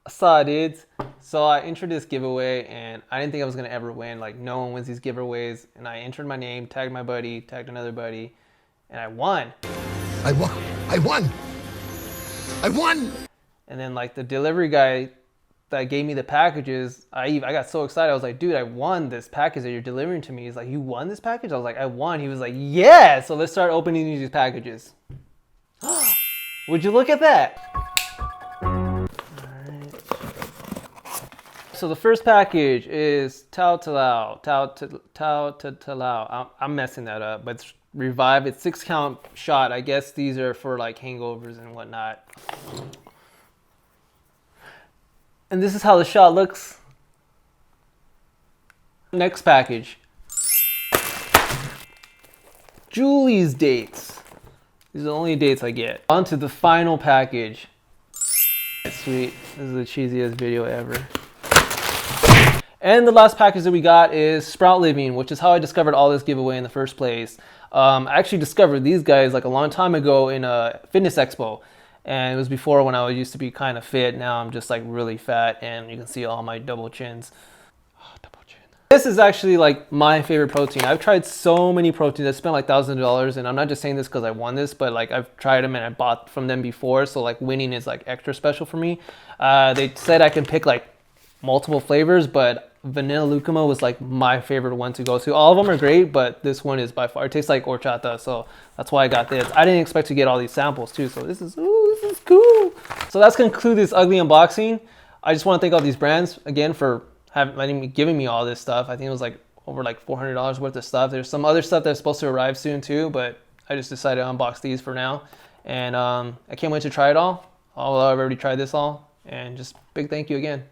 saw it, dudes. So I entered this giveaway, and I didn't think I was gonna ever win. Like no one wins these giveaways, and I entered my name, tagged my buddy, tagged another buddy, and I won. I won. I won. I won. And then like the delivery guy that gave me the packages, I got so excited. I was like, dude, I won this package that you're delivering to me. He's like, you won this package? I was like, I won. He was like, yeah. So let's start opening these packages. Would you look at that? So the first package is Tao Talao. I'm messing that up, but it's Revive. It's 6 count shot. I guess these are for like hangovers and whatnot. And this is how the shot looks. Next package. Julie's dates. These are the only dates I get. On to the final package. Sweet. This is the cheesiest video ever. And the last package that we got is Sprout Living, which is how I discovered all this giveaway in the first place. I actually discovered these guys like a long time ago in a fitness expo. And it was before when I used to be kind of fit. Now I'm just like really fat, and you can see all my double chins. Oh, double chin. This is actually like my favorite protein. I've tried so many proteins. I spent like thousands of dollars, and I'm not just saying this because I won this, but like I've tried them and I bought from them before. So like winning is like extra special for me. They said I can pick like multiple flavors, but vanilla lucuma was like my favorite one to go to. All of them are great, but this one is by far, it tastes like horchata, so that's why I got this. I didn't expect to get all these samples too, so this is cool. So that's conclude this ugly unboxing. I just want to thank all these brands again for giving me all this stuff. I think it was like over like $400 worth of stuff. There's some other stuff that's supposed to arrive soon too, but I just decided to unbox these for now. And I can't wait to try it all. Although I've already tried this all, and just big thank you again.